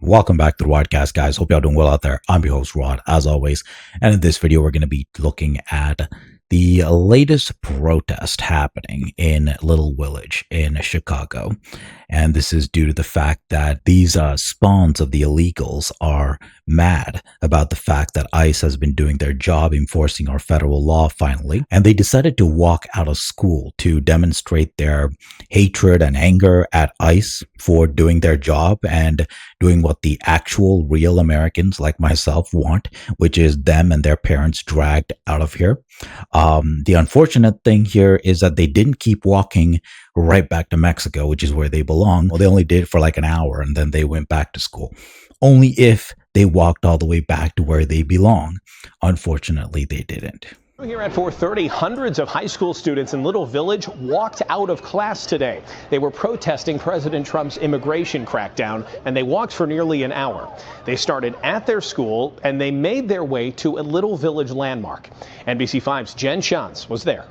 Welcome back to the Rodecast, guys. Hope y'all doing well out there. I'm your host, Rod, as always. And in this video, we're going to be looking at the latest protest happening in Little Village in Chicago. And this is due to the fact that these spawns of the illegals are mad about the fact that ICE has been doing their job enforcing our federal law finally. And they decided to walk out of school to demonstrate their hatred and anger at ICE for doing their job and doing what the actual real Americans like myself want, which is them and their parents dragged out of here. The unfortunate thing here is that they didn't keep walking right back to Mexico, which is where they belong. Well, they only did it for like an hour and then they went back to school. Only if they walked all the way back to where they belong. Unfortunately, they didn't. Here at 4:30, hundreds of high school students in Little Village walked out of class today. They were protesting President Trump's immigration crackdown, and they walked for nearly an hour. They started at their school, and they made their way to a Little Village landmark. NBC5's Jen Shantz was there.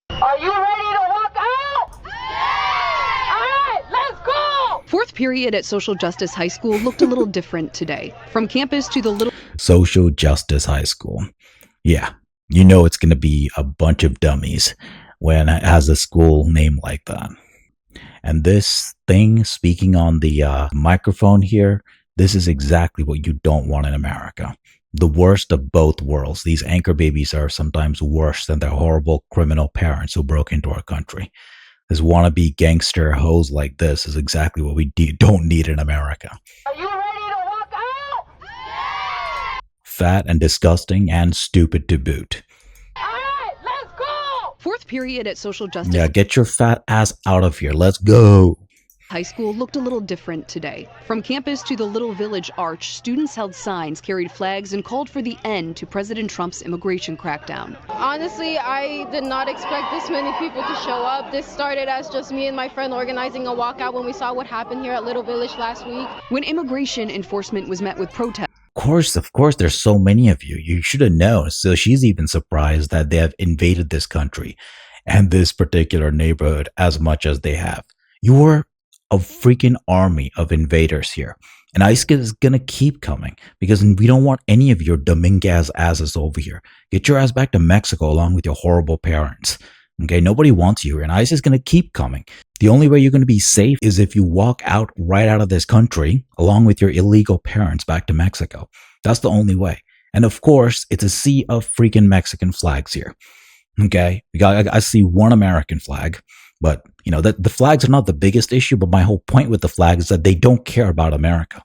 Are you ready to walk out? Yeah! All right, let's go! Fourth period at Social Justice High School looked a little different today. From campus to the Little Social Justice High School. Yeah, you know it's going to be a bunch of dummies when it has a school name like that. And this thing speaking on the microphone here, this is exactly what you don't want in America. The worst of both worlds. These anchor babies are sometimes worse than their horrible criminal parents who broke into our country. This wannabe gangster hose like this is exactly what we don't need in America. Are you ready to walk out? Yeah! Fat and disgusting and stupid to boot. All right, let's go! Fourth period at Social Justice Yeah, get your fat ass out of here. Let's go. High School looked a little different today. From campus to the Little Village Arch, students held signs, carried flags, and called for the end to President Trump's immigration crackdown. Honestly, I did not expect this many people to show up. This started as just me and my friend organizing a walkout when we saw what happened here at Little Village last week. When immigration enforcement was met with protest. Of course, there's so many of you. You should have known. So she's even surprised that they have invaded this country and this particular neighborhood as much as they have. You're a freaking army of invaders here. And ICE is going to keep coming because we don't want any of your Dominguez asses over here. Get your ass back to Mexico along with your horrible parents. Okay, nobody wants you here, and ICE is going to keep coming. The only way you're going to be safe is if you walk right out of this country along with your illegal parents back to Mexico. That's the only way. And of course, it's a sea of freaking Mexican flags here. Okay, I see one American flag, but you know that the flags are not the biggest issue. But my whole point with the flag is that they don't care about America.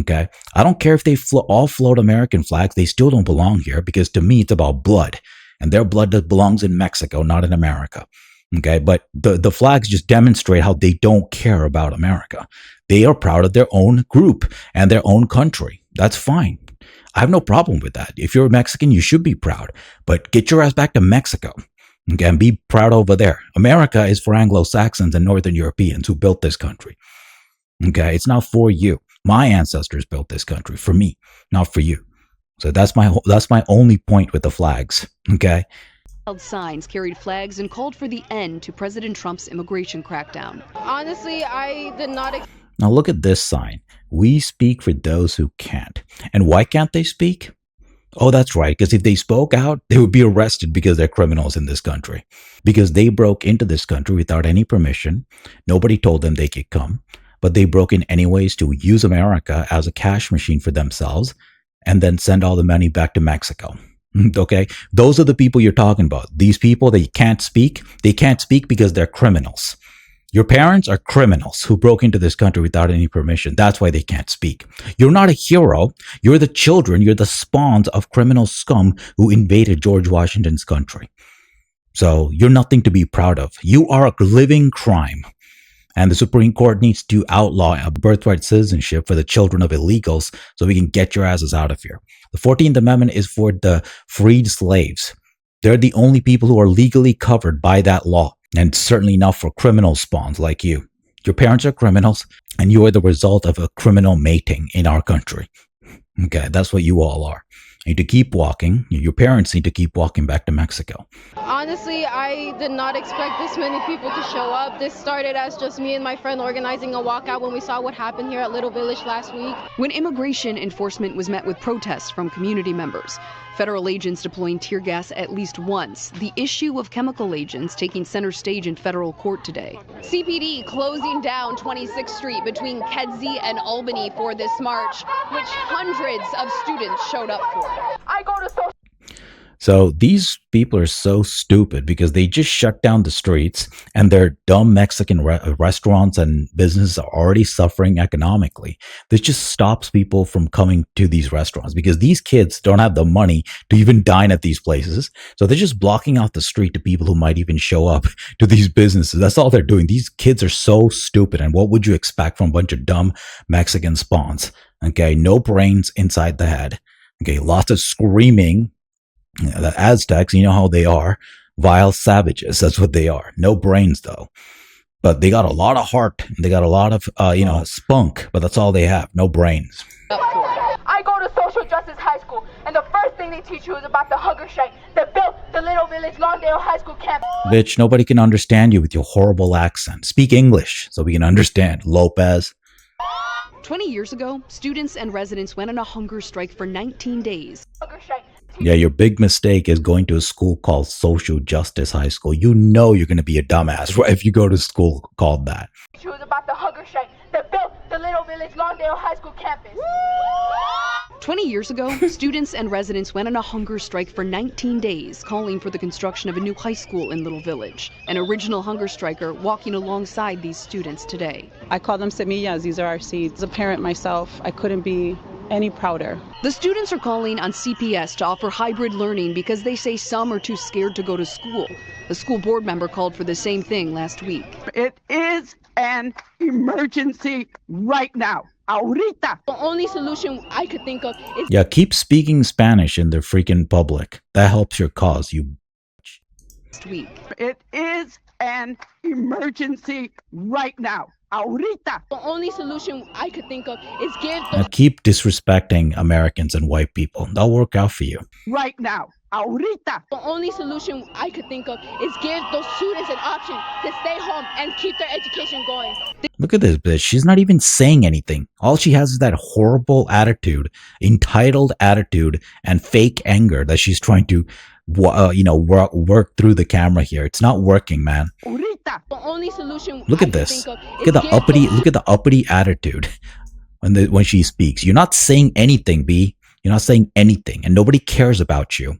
Okay, I don't care if they all float American flags; they still don't belong here because to me it's about blood, and their blood that belongs in Mexico, not in America. Okay, but the flags just demonstrate how they don't care about America. They are proud of their own group and their own country. That's fine. I have no problem with that. If you're a Mexican, you should be proud, but get your ass back to Mexico. Okay, and be proud over there. America is for Anglo-Saxons and Northern Europeans who built this country. Okay, it's not for you. My ancestors built this country for me, not for you. So that's my only point with the flags. Okay. Held signs, carried flags, and called for the end to President Trump's immigration crackdown. Honestly, I did not Now look at this sign. We speak for those who can't. And why can't they speak? Oh, that's right. Because if they spoke out, they would be arrested because they're criminals in this country. Because they broke into this country without any permission. Nobody told them they could come. But they broke in anyways to use America as a cash machine for themselves and then send all the money back to Mexico. Okay? Those are the people you're talking about. These people, they can't speak. They can't speak because they're criminals. Your parents are criminals who broke into this country without any permission. That's why they can't speak. You're not a hero. You're the children. You're the spawns of criminal scum who invaded George Washington's country. So you're nothing to be proud of. You are a living crime. And the Supreme Court needs to outlaw a birthright citizenship for the children of illegals so we can get your asses out of here. The 14th Amendment is for the freed slaves. They're the only people who are legally covered by that law. And certainly not for criminal spawns like you. Your parents are criminals, and you are the result of a criminal mating in our country. Okay, that's what you all are. You need to keep walking. Your parents need to keep walking back to Mexico. Honestly, I did not expect this many people to show up. This started as just me and my friend organizing a walkout when we saw what happened here at Little Village last week. When immigration enforcement was met with protests from community members, federal agents deploying tear gas at least once, the issue of chemical agents taking center stage in federal court today. CPD closing down 26th Street between Kedzie and Albany for this march, which hundreds of students showed up for. I go to social. So these people are so stupid because they just shut down the streets and their dumb Mexican restaurants and businesses are already suffering economically. This just stops people from coming to these restaurants because these kids don't have the money to even dine at these places. So they're just blocking off the street to people who might even show up to these businesses. That's all they're doing. These kids are so stupid. And what would you expect from a bunch of dumb Mexican spawns? Okay, no brains inside the head. Okay, lots of screaming. The Aztecs, you know how they are, vile savages. That's what they are. No brains, though. But they got a lot of heart. They got a lot of, spunk. But that's all they have. No brains. I go to social justice high school, and the first thing they teach you is about the hunger strike that built the Little Village Lawndale High School campus. Bitch, nobody can understand you with your horrible accent. Speak English so we can understand. Lopez. 20 years ago, students and residents went on a hunger strike for 19 days. Hunger strike. Yeah, your big mistake is going to a school called Social Justice High School. You know you're going to be a dumbass if you go to school called that. She was about the hunger strike that built the Little Village Lawndale High School campus. 20 years ago, students and residents went on a hunger strike for 19 days, calling for the construction of a new high school in Little Village. An original hunger striker walking alongside these students today. I call them semillas. These are our seeds. As a parent myself, I couldn't be any prouder. The students are calling on CPS to offer hybrid learning because they say some are too scared to go to school. The school board member called for the same thing last week. It is an emergency right now. Ahorita. The only solution I could think of is... Yeah, keep speaking Spanish in the freaking public. That helps your cause, you Last week. It is an emergency right now. Ahorita. The only solution I could think of is give Now keep disrespecting Americans and white people. That'll work out for you. Right now. Ahorita. The only solution I could think of is give those students an option to stay home and keep their education going. Look at this bitch. She's not even saying anything. All she has is that horrible attitude, entitled attitude, and fake anger that she's trying to, work through the camera here. It's not working, man. Ahorita. The only solution Look at I could this. think of Look at is the uppity. Look at the uppity attitude when she speaks. You're not saying anything, B. You're not saying anything, and nobody cares about you.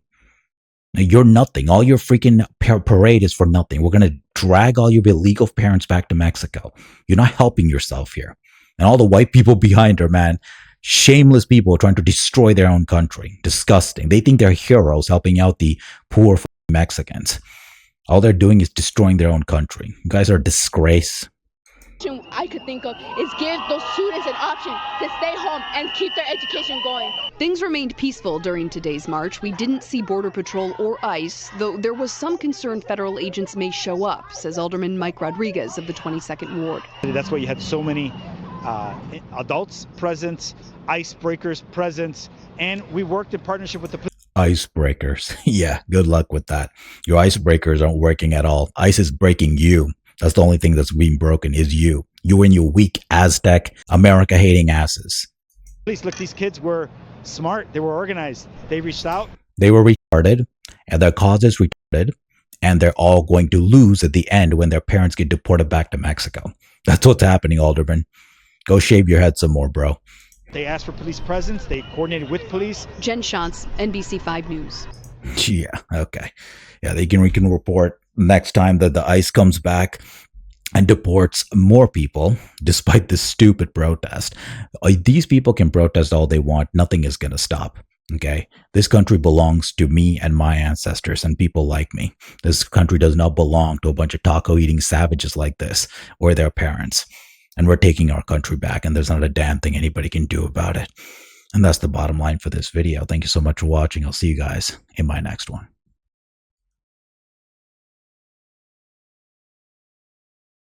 You're nothing. All your freaking parade is for nothing. We're going to drag all your illegal parents back to Mexico. You're not helping yourself here. And all the white people behind her, man, shameless people trying to destroy their own country. Disgusting. They think they're heroes helping out the poor Mexicans. All they're doing is destroying their own country. You guys are a disgrace. I could think of is give those students an option to stay home and keep their education going. Things remained peaceful during today's march. We didn't see Border Patrol or ICE, though there was some concern federal agents may show up, says Alderman Mike Rodriguez of the 22nd Ward. That's why you had so many adults present, icebreakers present, and we worked in partnership with the police. Icebreakers. Yeah, good luck with that. Your icebreakers aren't working at all. ICE is breaking you. That's the only thing that's being broken is you. You and your weak Aztec, America-hating asses. Please look, these kids were smart. They were organized. They reached out. They were retarded, and their cause is retarded, and they're all going to lose at the end when their parents get deported back to Mexico. That's what's happening, Alderman. Go shave your head some more, bro. They asked for police presence. They coordinated with police. Jen Shantz, NBC 5 News. Yeah, okay. Yeah, we can report next time that the ICE comes back and deports more people, despite this stupid protest. These people can protest all they want. Nothing is going to stop. Okay. This country belongs to me and my ancestors and people like me. This country does not belong to a bunch of taco eating savages like this or their parents. And we're taking our country back, and there's not a damn thing anybody can do about it. And that's the bottom line for this video. Thank you so much for watching. I'll see you guys in my next one.